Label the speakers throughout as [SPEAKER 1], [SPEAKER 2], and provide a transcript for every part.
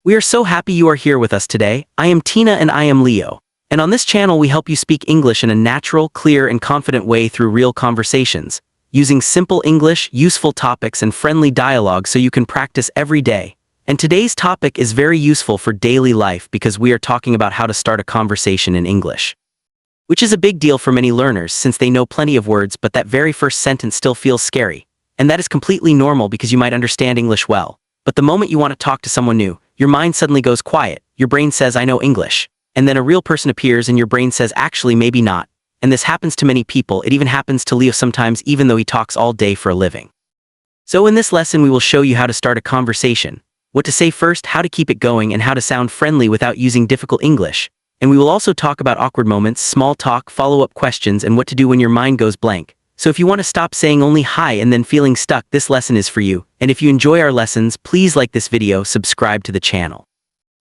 [SPEAKER 1] We are so happy you are here with us today. I am Tina and I am Leo. And on this channel we help you speak English in a natural, clear, and confident way through real conversations, using simple English, useful topics, and friendly dialogue so you can practice every day. And today's topic is very useful for daily life because we are talking about how to start a conversation in English. Which is a big deal for many learners since they know plenty of words, but that very first sentence still feels scary. And that is completely normal because you might understand English well. But the moment you want to talk to someone new, your mind suddenly goes quiet. Your brain says, I know English. And then a real person appears and your brain says, actually, maybe not. And this happens to many people. It even happens to Leo sometimes, even though he talks all day for a living. So in this lesson, we will show you how to start a conversation, what to say first, how to keep it going, and how to sound friendly without using difficult English. And we will also talk about awkward moments, small talk, follow-up questions, and what to do when your mind goes blank. So if you want to stop saying only hi and then feeling stuck, this lesson is for you. And if you enjoy our lessons, please like this video, subscribe to the channel,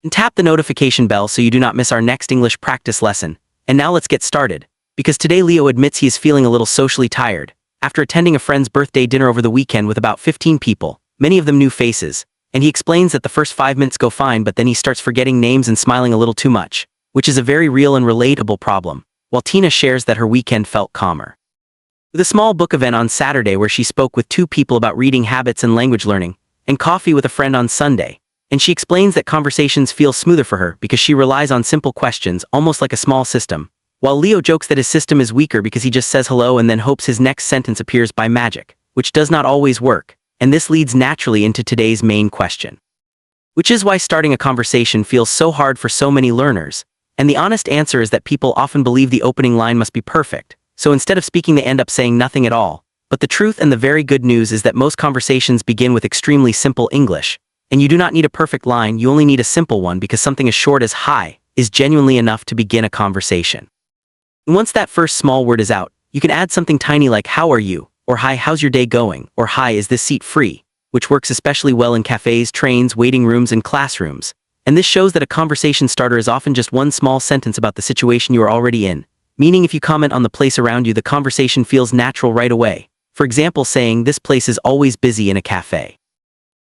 [SPEAKER 1] and tap the notification bell so you do not miss our next English practice lesson. And now let's get started. Because today Leo admits he is feeling a little socially tired. After attending a friend's birthday dinner over the weekend with about 15 people, many of them new faces, and he explains that the first 5 minutes go fine, but then he starts forgetting names and smiling a little too much, which is a very real and relatable problem, while Tina shares that her weekend felt calmer. With a small book event on Saturday where she spoke with 2 people about reading habits and language learning, and coffee with a friend on Sunday, and she explains that conversations feel smoother for her because she relies on simple questions, almost like a small system, while Leo jokes that his system is weaker because he just says hello and then hopes his next sentence appears by magic, which does not always work, and this leads naturally into today's main question. Which is why starting a conversation feels so hard for so many learners, and the honest answer is that people often believe the opening line must be perfect. So instead of speaking they end up saying nothing at all. But the truth and the very good news is that most conversations begin with extremely simple English. And you do not need a perfect line, you only need a simple one because something as short as hi is genuinely enough to begin a conversation. And once that first small word is out, you can add something tiny like how are you, or hi, how's your day going, or hi, is this seat free, which works especially well in cafes, trains, waiting rooms, and classrooms. And this shows that a conversation starter is often just one small sentence about the situation you are already in. Meaning if you comment on the place around you, the conversation feels natural right away. For example, saying, this place is always busy in a cafe.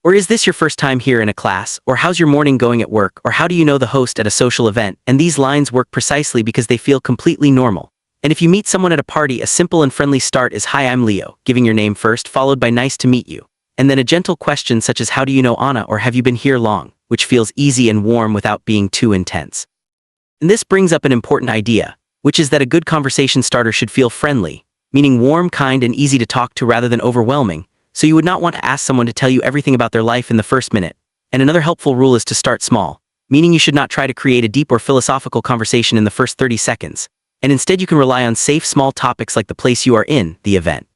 [SPEAKER 1] Or is this your first time here in a class? Or how's your morning going at work? Or how do you know the host at a social event? And these lines work precisely because they feel completely normal. And if you meet someone at a party, a simple and friendly start is, hi, I'm Leo, giving your name first, followed by nice to meet you. And then a gentle question such as, how do you know Anna? Or have you been here long? Which feels easy and warm without being too intense. And this brings up an important idea, which is that a good conversation starter should feel friendly, meaning warm, kind, and easy to talk to rather than overwhelming, so you would not want to ask someone to tell you everything about their life in the first minute. And another helpful rule is to start small, meaning you should not try to create a deep or philosophical conversation in the first 30 seconds, and instead you can rely on safe small topics like the place you are in, the event,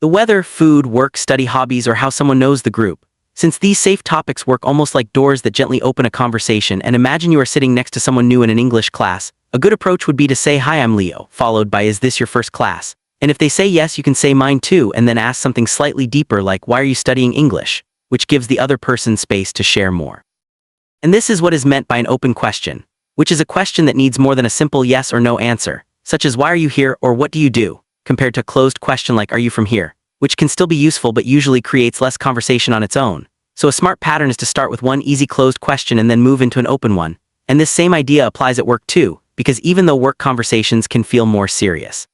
[SPEAKER 1] the weather, food, work, study, hobbies, or how someone knows the group. Since these safe topics work almost like doors that gently open a conversation, and imagine you are sitting next to someone new in an English class, a good approach would be to say, hi, I'm Leo, followed by, is this your first class? And if they say yes, you can say mine too, and then ask something slightly deeper like, why are you studying English? Which gives the other person space to share more. And this is what is meant by an open question, which is a question that needs more than a simple yes or no answer, such as why are you here or what do you do, compared to a closed question like are you from here, which can still be useful but usually creates less conversation on its own. So a smart pattern is to start with one easy closed question and then move into an open one. And this same idea applies at work too, because even though work conversations can feel more serious,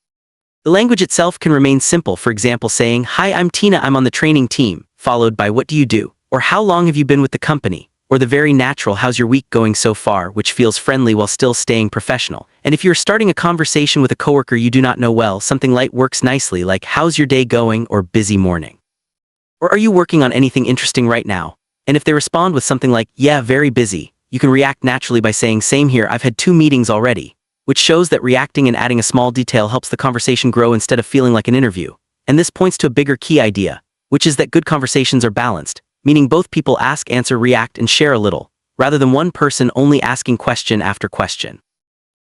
[SPEAKER 1] the language itself can remain simple. For example, saying, hi, I'm Tina, I'm on the training team, followed by what do you do, or how long have you been with the company, or the very natural how's your week going so far, which feels friendly while still staying professional. And if you're starting a conversation with a coworker you do not know well, something light works nicely like how's your day going or busy morning. Or are you working on anything interesting right now? And if they respond with something like, yeah, very busy, you can react naturally by saying, same here, I've had 2 meetings already, which shows that reacting and adding a small detail helps the conversation grow instead of feeling like an interview. And this points to a bigger key idea, which is that good conversations are balanced, meaning both people ask, answer, react, and share a little, rather than one person only asking question after question.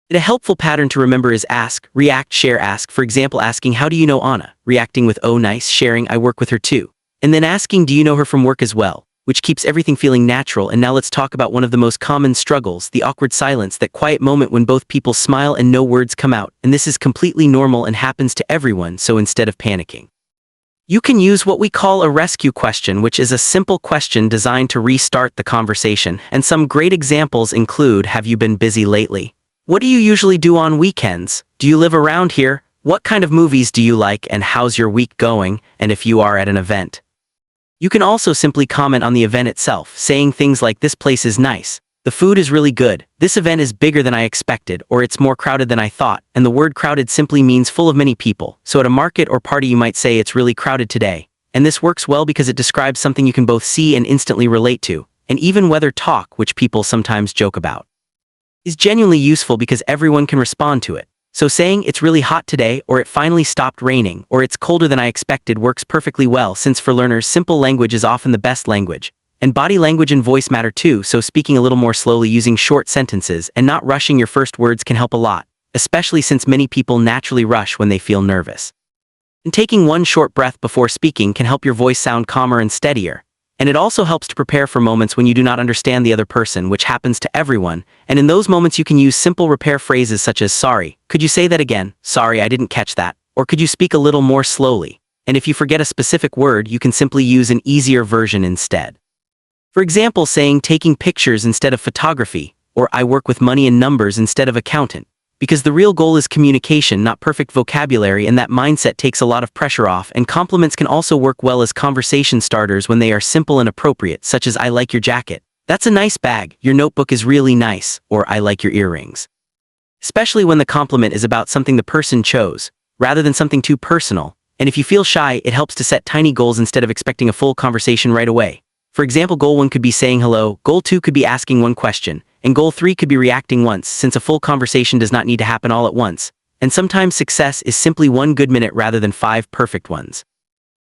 [SPEAKER 1] And a helpful pattern to remember is ask, react, share, ask. For example, asking, how do you know Anna? Reacting with, oh nice, sharing, I work with her too. And then asking, do you know her from work as well? Which keeps everything feeling natural. And now let's talk about one of the most common struggles, the awkward silence, that quiet moment when both people smile and no words come out. And this is completely normal and happens to everyone, so instead of panicking, You can use what we call a rescue question, which is a simple question designed to restart the conversation, and some great examples include, have you been busy lately? What do you usually do on weekends? Do you live around here? What kind of movies do you like, and how's your week going, and if you are at an event? You can also simply comment on the event itself, saying things like, this place is nice, the food is really good, this event is bigger than I expected, or it's more crowded than I thought, and the word crowded simply means full of many people, so at a market or party you might say it's really crowded today, and this works well because it describes something you can both see and instantly relate to, and even weather talk, which people sometimes joke about, is genuinely useful because everyone can respond to it. So saying, it's really hot today, or it finally stopped raining, or it's colder than I expected works perfectly well, since for learners simple language is often the best language. And body language and voice matter too, so speaking a little more slowly using short sentences and not rushing your first words can help a lot, especially since many people naturally rush when they feel nervous. And taking one short breath before speaking can help your voice sound calmer and steadier. And it also helps to prepare for moments when you do not understand the other person, which happens to everyone, and in those moments you can use simple repair phrases such as, sorry, could you say that again? Sorry, I didn't catch that. Or could you speak a little more slowly? And if you forget a specific word, you can simply use an easier version instead. For example, saying taking pictures instead of photography, or I work with money and numbers instead of accountant. Because the real goal is communication, not perfect vocabulary, and that mindset takes a lot of pressure off, and compliments can also work well as conversation starters when they are simple and appropriate, such as I like your jacket, that's a nice bag, your notebook is really nice, or I like your earrings. Especially when the compliment is about something the person chose, rather than something too personal, and if you feel shy, it helps to set tiny goals instead of expecting a full conversation right away. For example, goal 1 could be saying hello, goal 2 could be asking one question, and goal 3 could be reacting once, since a full conversation does not need to happen all at once, and sometimes success is simply one good minute rather than 5 perfect ones.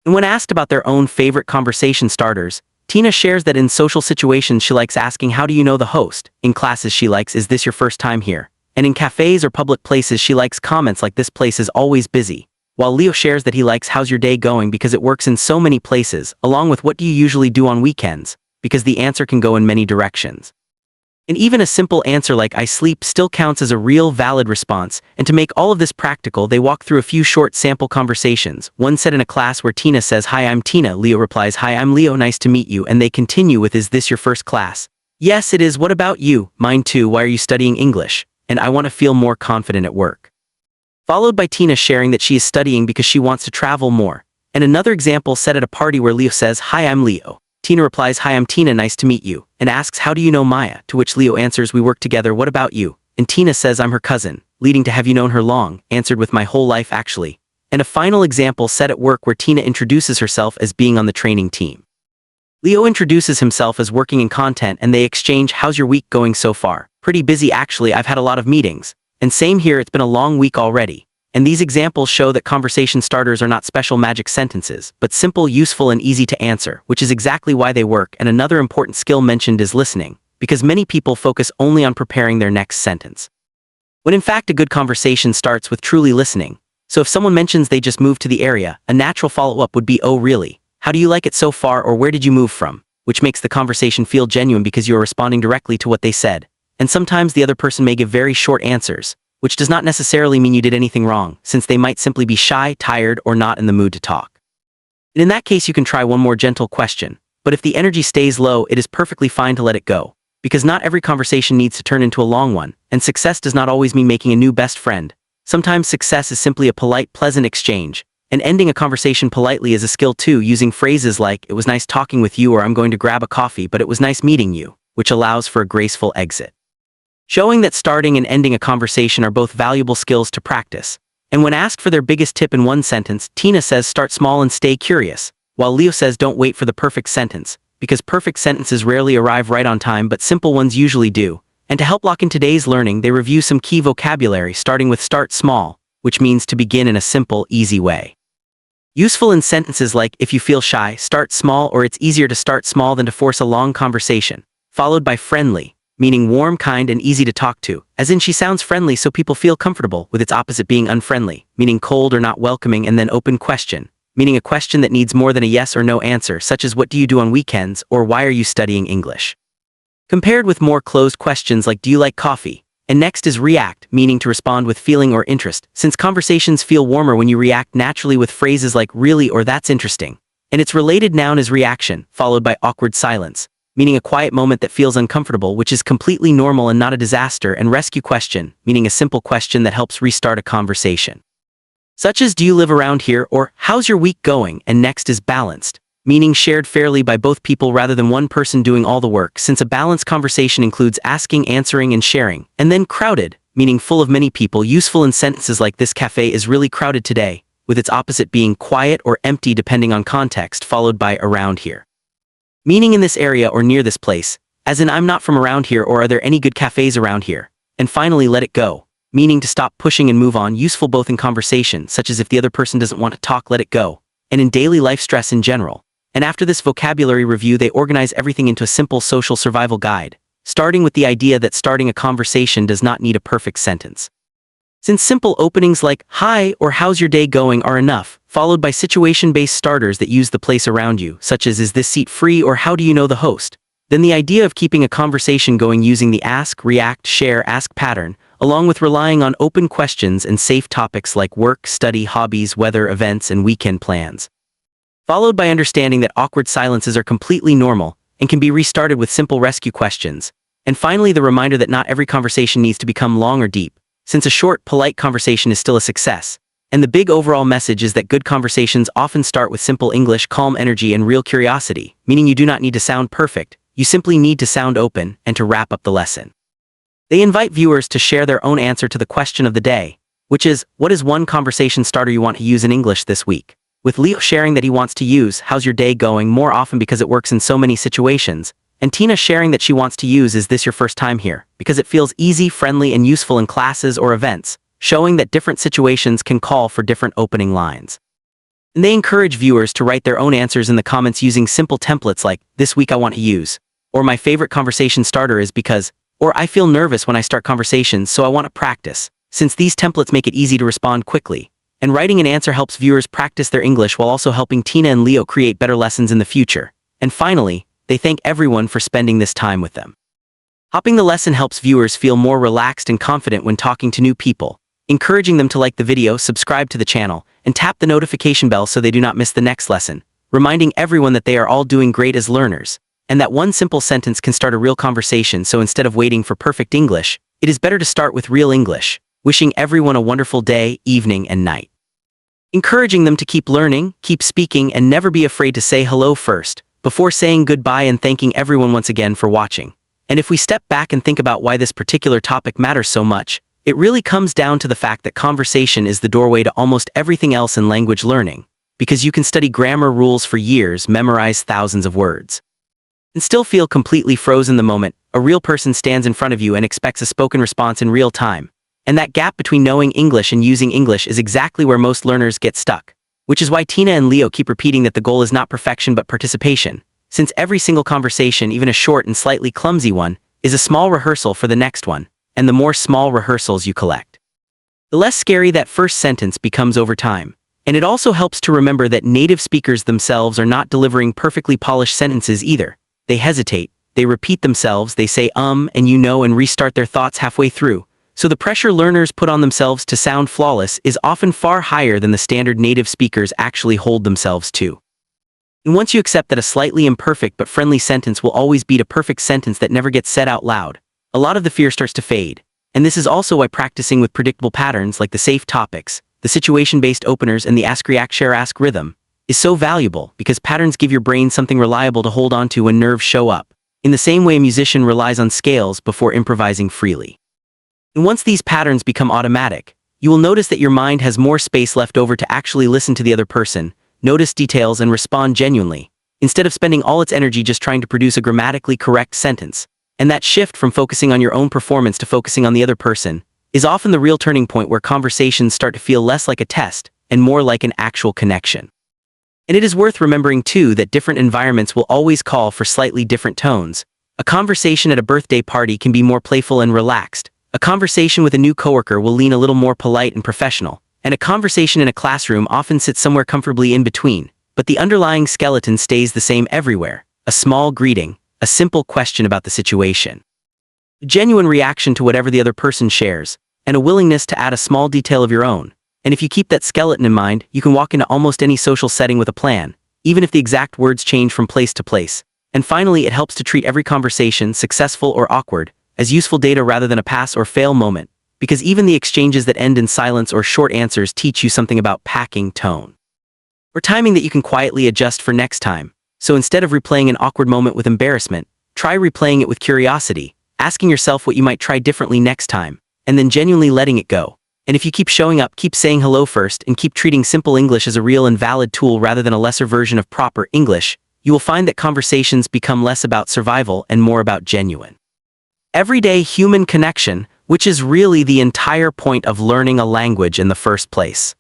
[SPEAKER 1] And when asked about their own favorite conversation starters, Tina shares that in social situations she likes asking, how do you know the host? In classes she likes, is this your first time here? And in cafes or public places she likes comments like, this place is always busy. While Leo shares that he likes, how's your day going, because it works in so many places, along with what do you usually do on weekends, because the answer can go in many directions. And even a simple answer like I sleep still counts as a real valid response, and to make all of this practical they walk through a few short sample conversations, one said in a class where Tina says, hi, I'm Tina, Leo replies, hi, I'm Leo, nice to meet you, and they continue with, is this your first class? Yes, it is, what about you? Mine too, why are you studying English? And I want to feel more confident at work. Followed by Tina sharing that she is studying because she wants to travel more. And another example said at a party where Leo says, hi, I'm Leo. Tina replies, hi, I'm Tina, nice to meet you, and asks, how do you know Maya? To which Leo answers, we work together, what about you? And Tina says, I'm her cousin, leading to have you known her long, answered with my whole life actually. And a final example said at work where Tina introduces herself as being on the training team. Leo introduces himself as working in content and they exchange, how's your week going so far? Pretty busy actually, I've had a lot of meetings. And same here, it's been a long week already. And these examples show that conversation starters are not special magic sentences, but simple, useful, and easy to answer, which is exactly why they work. And another important skill mentioned is listening, because many people focus only on preparing their next sentence, when in fact a good conversation starts with truly listening. So if someone mentions they just moved to the area, a natural follow-up would be, oh really? How do you like it so far, or where did you move from? Which makes the conversation feel genuine because you are responding directly to what they said. And sometimes the other person may give very short answers, which does not necessarily mean you did anything wrong, since they might simply be shy, tired, or not in the mood to talk. And in that case you can try one more gentle question, but if the energy stays low, it is perfectly fine to let it go, because not every conversation needs to turn into a long one, and success does not always mean making a new best friend. Sometimes success is simply a polite, pleasant exchange, and ending a conversation politely is a skill too, using phrases like, it was nice talking with you, or I'm going to grab a coffee, but it was nice meeting you, which allows for a graceful exit. Showing that starting and ending a conversation are both valuable skills to practice. And when asked for their biggest tip in one sentence, Tina says start small and stay curious, while Leo says don't wait for the perfect sentence, because perfect sentences rarely arrive right on time, but simple ones usually do. And to help lock in today's learning, they review some key vocabulary, starting with start small, which means to begin in a simple, easy way. Useful in sentences like, if you feel shy, start small, or it's easier to start small than to force a long conversation. Followed by friendly, meaning warm, kind, and easy to talk to, as in she sounds friendly so people feel comfortable, with its opposite being unfriendly, meaning cold or not welcoming. And then open question, meaning a question that needs more than a yes or no answer, such as what do you do on weekends, or why are you studying English? Compared with more closed questions like do you like coffee, And next is react, meaning to respond with feeling or interest, since conversations feel warmer when you react naturally with phrases like really or that's interesting. And its related noun is reaction, followed by awkward silence, meaning a quiet moment that feels uncomfortable, which is completely normal and not a disaster, and rescue question, meaning a simple question that helps restart a conversation, such as do you live around here or how's your week going, and next is balanced, meaning shared fairly by both people rather than one person doing all the work, since a balanced conversation includes asking, answering, and sharing. And then crowded, meaning full of many people, useful in sentences like this cafe is really crowded today, with its opposite being quiet or empty depending on context, followed by around here, meaning in this area or near this place, as in I'm not from around here or are there any good cafes around here. And finally let it go, meaning to stop pushing and move on, useful both in conversation, such as if the other person doesn't want to talk, let it go, and in daily life stress in general. And after this vocabulary review, they organize everything into a simple social survival guide, starting with the idea that starting a conversation does not need a perfect sentence, since simple openings like hi or how's your day going are enough, followed by situation-based starters that use the place around you, such as is this seat free or how do you know the host. Then the idea of keeping a conversation going using the ask, react, share, ask pattern, along with relying on open questions and safe topics like work, study, hobbies, weather, events, and weekend plans, followed by understanding that awkward silences are completely normal and can be restarted with simple rescue questions. And finally, the reminder that not every conversation needs to become long or deep, since a short, polite conversation is still a success. And the big overall message is that good conversations often start with simple English, calm energy, and real curiosity, meaning you do not need to sound perfect, you simply need to sound open. And to wrap up the lesson, they invite viewers to share their own answer to the question of the day, which is, what is one conversation starter you want to use in English this week? With Leo sharing that he wants to use how's your day going more often because it works in so many situations, and Tina sharing that she wants to use is this your first time here, because it feels easy, friendly, and useful in classes or events, showing that different situations can call for different opening lines. And they encourage viewers to write their own answers in the comments using simple templates like, this week I want to use, or my favorite conversation starter is because, or I feel nervous when I start conversations so I want to practice, since these templates make it easy to respond quickly. And writing an answer helps viewers practice their English while also helping Tina and Leo create better lessons in the future. And finally, they thank everyone for spending this time with them. Hopping the lesson helps viewers feel more relaxed and confident when talking to new people, encouraging them to like the video, subscribe to the channel, and tap the notification bell so they do not miss the next lesson, reminding everyone that they are all doing great as learners, and that one simple sentence can start a real conversation. So instead of waiting for perfect English, it is better to start with real English. Wishing everyone a wonderful day, evening, and night. Encouraging them to keep learning, keep speaking, and never be afraid to say hello first, before saying goodbye, and thanking everyone once again for watching. And if we step back and think about why this particular topic matters so much, it really comes down to the fact that conversation is the doorway to almost everything else in language learning, because you can study grammar rules for years, memorize thousands of words, and still feel completely frozen the moment a real person stands in front of you and expects a spoken response in real time. And that gap between knowing English and using English is exactly where most learners get stuck, which is why Tina and Leo keep repeating that the goal is not perfection but participation, since every single conversation, even a short and slightly clumsy one, is a small rehearsal for the next one, and the more small rehearsals you collect, the less scary that first sentence becomes over time. And it also helps to remember that native speakers themselves are not delivering perfectly polished sentences either. They hesitate, they repeat themselves, they say and and restart their thoughts halfway through. So the pressure learners put on themselves to sound flawless is often far higher than the standard native speakers actually hold themselves to. And once you accept that a slightly imperfect but friendly sentence will always beat a perfect sentence that never gets said out loud, a lot of the fear starts to fade. And this is also why practicing with predictable patterns like the safe topics, the situation-based openers, and the ask, react, share, ask rhythm is so valuable, because patterns give your brain something reliable to hold on to when nerves show up, in the same way a musician relies on scales before improvising freely. And once these patterns become automatic, you will notice that your mind has more space left over to actually listen to the other person, notice details, and respond genuinely, instead of spending all its energy just trying to produce a grammatically correct sentence. And that shift from focusing on your own performance to focusing on the other person is often the real turning point, where conversations start to feel less like a test and more like an actual connection. And it is worth remembering too that different environments will always call for slightly different tones. A conversation at a birthday party can be more playful and relaxed. A conversation with a new coworker will lean a little more polite and professional, and a conversation in a classroom often sits somewhere comfortably in between, but the underlying skeleton stays the same everywhere: a small greeting, a simple question about the situation. a genuine reaction to whatever the other person shares, and a willingness to add a small detail of your own. And if you keep that skeleton in mind, you can walk into almost any social setting with a plan, even if the exact words change from place to place. And finally, it helps to treat every conversation, successful or awkward, as useful data rather than a pass or fail moment, because even the exchanges that end in silence or short answers teach you something about packing tone or timing that you can quietly adjust for next time. So instead of replaying an awkward moment with embarrassment, try replaying it with curiosity, asking yourself what you might try differently next time, and then genuinely letting it go. And if you keep showing up, keep saying hello first, and keep treating simple English as a real and valid tool rather than a lesser version of proper English, you will find that conversations become less about survival and more about genuine, everyday human connection, which is really the entire point of learning a language in the first place.